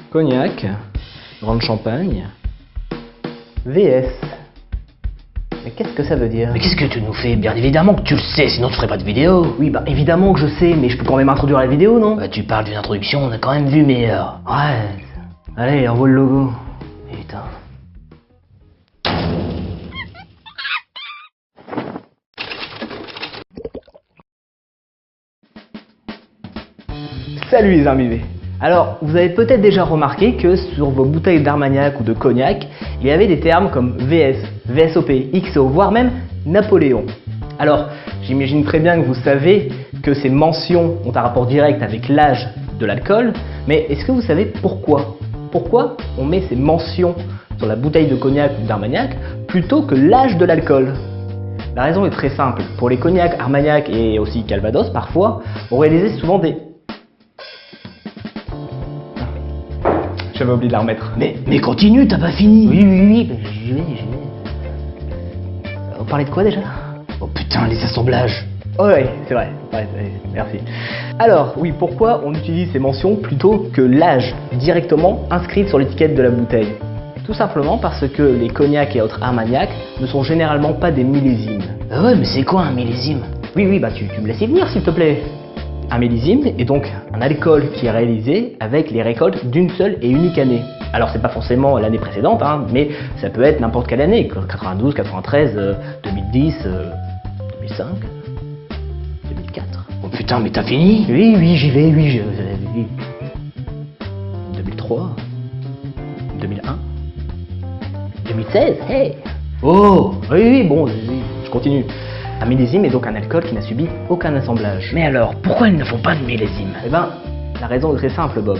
Cognac, Grande Champagne, VS. Mais qu'est-ce que ça veut dire? Mais qu'est-ce que tu nous fais? Bien évidemment que tu le sais, sinon tu ferais pas de vidéo. Oui, bah évidemment que je sais, mais je peux quand même introduire la vidéo, non? Bah, tu parles d'une introduction, on a quand même vu meilleur. Ouais. Allez, envoie le logo. Putain. Salut les imbibés. Alors, vous avez peut-être déjà remarqué que sur vos bouteilles d'Armagnac ou de cognac, il y avait des termes comme VS, VSOP, XO, voire même Napoléon. Alors, j'imagine très bien que vous savez que ces mentions ont un rapport direct avec l'âge de l'alcool, mais est-ce que vous savez pourquoi? Pourquoi on met ces mentions sur la bouteille de cognac ou d'Armagnac plutôt que l'âge de l'alcool? La raison est très simple. Pour les cognacs, Armagnac et aussi Calvados parfois, on réalisait souvent des... J'avais oublié de la remettre. Mais continue, t'as pas fini. Oui, j'y vais. On parlait de quoi déjà? Oh putain, les assemblages. Oh ouais, c'est vrai. Ouais, merci. Alors, oui, pourquoi on utilise ces mentions plutôt que l'âge directement inscrite sur l'étiquette de la bouteille? Tout simplement parce que les cognacs et autres Armagnac ne sont généralement pas des millésimes. Ah ouais, mais c'est quoi un millésime? Oui, bah tu me laisses y venir s'il te plaît. Un millésime est donc un alcool qui est réalisé avec les récoltes d'une seule et unique année. Alors c'est pas forcément l'année précédente, mais ça peut être n'importe quelle année, 92, 93, 2010, 2005, 2004. Oh putain, mais t'as fini? Oui, j'y vais, 2003, 2001, 2016, hey. Oh. Oui, bon, je continue. Un millésime est donc un alcool qui n'a subi aucun assemblage. Mais alors, pourquoi ils ne font pas de millésime? Eh ben, la raison est très simple, Bob.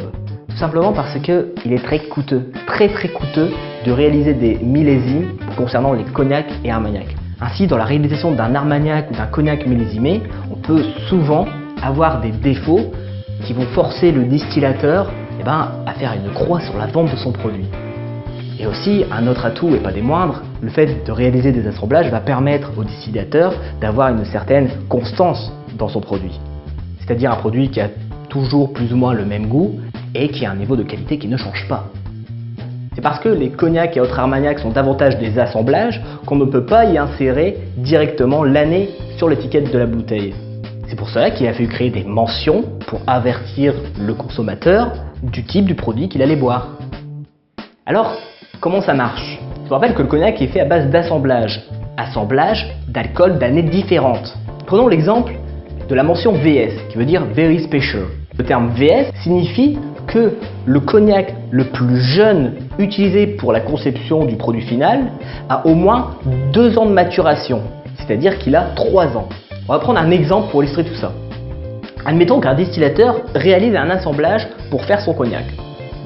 Tout simplement parce que il est très coûteux, très coûteux de réaliser des millésimes concernant les cognacs et armagnac. Ainsi, dans la réalisation d'un armagnac ou d'un cognac millésimé, on peut souvent avoir des défauts qui vont forcer le distillateur à faire une croix sur la vente de son produit. Et aussi, un autre atout, et pas des moindres, le fait de réaliser des assemblages va permettre au distillateur d'avoir une certaine constance dans son produit. C'est-à-dire un produit qui a toujours plus ou moins le même goût et qui a un niveau de qualité qui ne change pas. C'est parce que les cognacs et autres armagnacs sont davantage des assemblages qu'on ne peut pas y insérer directement l'année sur l'étiquette de la bouteille. C'est pour cela qu'il a fallu créer des mentions pour avertir le consommateur du type du produit qu'il allait boire. Alors, comment ça marche? Je vous rappelle que le cognac est fait à base d'assemblage. Assemblage d'alcools d'années différentes. Prenons l'exemple de la mention VS, qui veut dire Very Special. Le terme VS signifie que le cognac le plus jeune utilisé pour la conception du produit final a au moins 2 ans de maturation, c'est-à-dire qu'il a 3 ans. On va prendre un exemple pour illustrer tout ça. Admettons qu'un distillateur réalise un assemblage pour faire son cognac.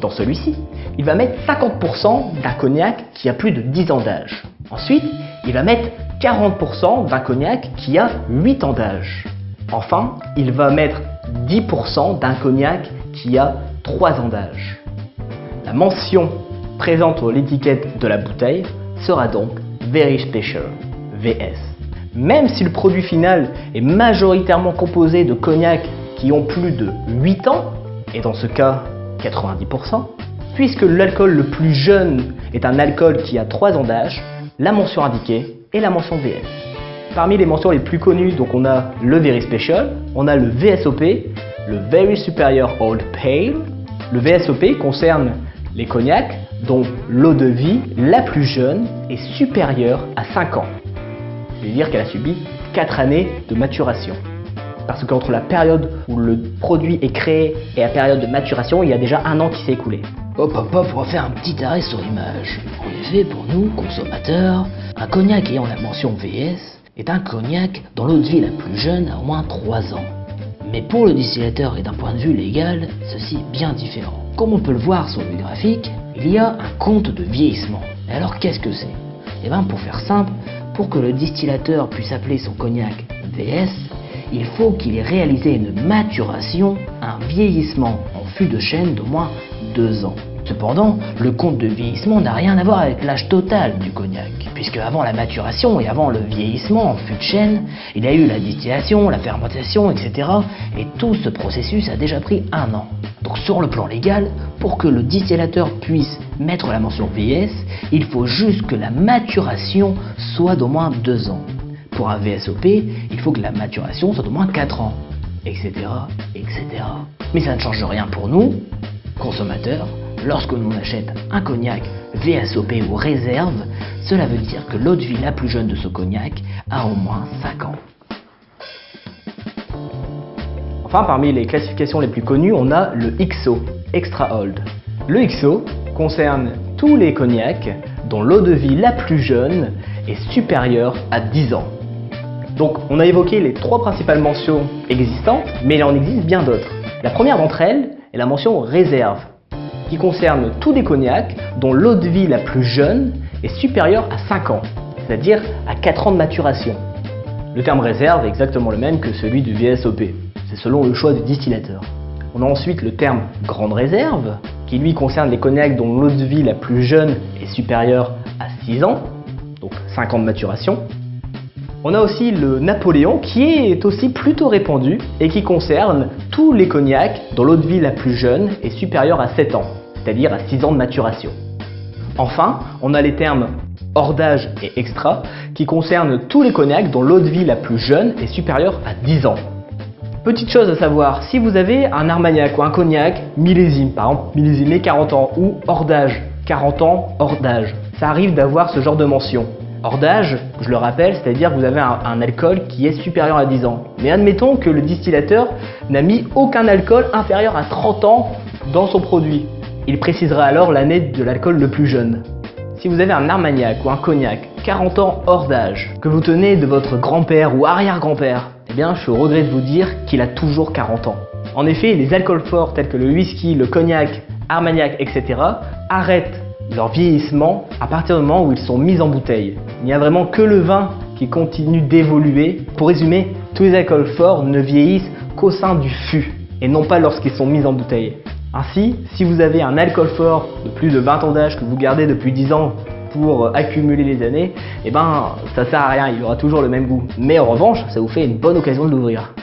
Dans celui-ci, il va mettre 50% d'un cognac qui a plus de 10 ans d'âge. Ensuite, il va mettre 40% d'un cognac qui a 8 ans d'âge. Enfin, il va mettre 10% d'un cognac qui a 3 ans d'âge. La mention présente sur l'étiquette de la bouteille sera donc Very Special, VS. Même si le produit final est majoritairement composé de cognacs qui ont plus de 8 ans, et dans ce cas 90%, puisque l'alcool le plus jeune est un alcool qui a 3 ans d'âge, la mention indiquée est la mention VS. Parmi les mentions les plus connues, donc on a le Very Special, on a le VSOP, le Very Superior Old Pale. Le VSOP concerne les cognacs dont l'eau de vie la plus jeune est supérieure à 5 ans. C'est-à-dire qu'elle a subi 4 années de maturation. Parce qu'entre la période où le produit est créé et la période de maturation, il y a déjà 1 an qui s'est écoulé. Hop, on va faire un petit arrêt sur image. En effet, pour nous, consommateurs, un cognac ayant la mention VS est un cognac dont l'eau de vie la plus jeune a au moins 3 ans. Mais pour le distillateur et d'un point de vue légal, ceci est bien différent. Comme on peut le voir sur le graphique, il y a un compte de vieillissement. Et alors qu'est-ce que c'est? Eh bien, pour faire simple, pour que le distillateur puisse appeler son cognac VS, il faut qu'il ait réalisé une maturation, un vieillissement en fût de chêne d'au moins 2 ans. Cependant, le compte de vieillissement n'a rien à voir avec l'âge total du cognac, puisque avant la maturation et avant le vieillissement en fût de chêne, il y a eu la distillation, la fermentation, etc. Et tout ce processus a déjà pris 1 an. Donc sur le plan légal, pour que le distillateur puisse mettre la mention VS, il faut juste que la maturation soit d'au moins 2 ans. Pour un VSOP, il faut que la maturation soit d'au moins 4 ans, etc., etc. Mais ça ne change rien pour nous, consommateurs. Lorsque l'on achète un cognac VSOP ou réserve, cela veut dire que l'eau de vie la plus jeune de ce cognac a au moins 5 ans. Enfin, parmi les classifications les plus connues, on a le XO, Extra Old. Le XO concerne tous les cognacs dont l'eau de vie la plus jeune est supérieure à 10 ans. Donc, on a évoqué les 3 principales mentions existantes, mais il en existe bien d'autres. La première d'entre elles est la mention réserve, qui concerne tous les cognacs dont l'eau de vie la plus jeune est supérieure à 5 ans, c'est-à-dire à 4 ans de maturation. Le terme réserve est exactement le même que celui du VSOP, c'est selon le choix du distillateur. On a ensuite le terme grande réserve, qui lui concerne les cognacs dont l'eau de vie la plus jeune est supérieure à 6 ans, donc 5 ans de maturation. On a aussi le Napoléon qui est aussi plutôt répandu et qui concerne tous les cognacs dont l'eau de vie la plus jeune est supérieure à 7 ans, c'est-à-dire à 6 ans de maturation. Enfin, on a les termes hors d'âge et extra qui concernent tous les cognacs dont l'eau de vie la plus jeune est supérieure à 10 ans. Petite chose à savoir, si vous avez un armagnac ou un cognac millésime, par exemple millésimé 40 ans ou hors d'âge, 40 ans hors d'âge, ça arrive d'avoir ce genre de mention. Hors d'âge, je le rappelle, c'est-à-dire que vous avez un alcool qui est supérieur à 10 ans. Mais admettons que le distillateur n'a mis aucun alcool inférieur à 30 ans dans son produit. Il précisera alors l'année de l'alcool le plus jeune. Si vous avez un armagnac ou un cognac 40 ans hors d'âge, que vous tenez de votre grand-père ou arrière-grand-père, eh bien je regrette de vous dire qu'il a toujours 40 ans. En effet, les alcools forts tels que le whisky, le cognac, armagnac, etc. arrêtent leur vieillissement à partir du moment où ils sont mis en bouteille. Il n'y a vraiment que le vin qui continue d'évoluer. Pour résumer, tous les alcools forts ne vieillissent qu'au sein du fût et non pas lorsqu'ils sont mis en bouteille. Ainsi, si vous avez un alcool fort de plus de 20 ans d'âge que vous gardez depuis 10 ans pour accumuler les années, eh ben ça sert à rien, il aura toujours le même goût. Mais en revanche, ça vous fait une bonne occasion de l'ouvrir.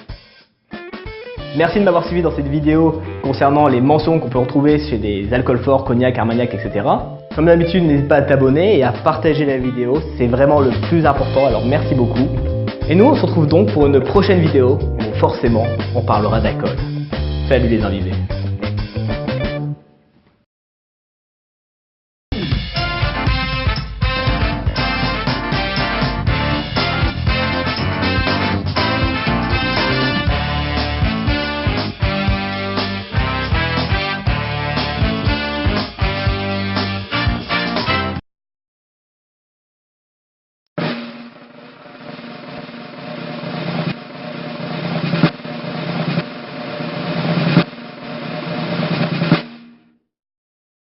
Merci de m'avoir suivi dans cette vidéo concernant les mentions qu'on peut retrouver chez des alcools forts, cognac, armagnac, etc. Comme d'habitude, n'hésite pas à t'abonner et à partager la vidéo, c'est vraiment le plus important, alors merci beaucoup. Et nous, on se retrouve donc pour une prochaine vidéo où forcément, on parlera d'alcool. Salut les invités.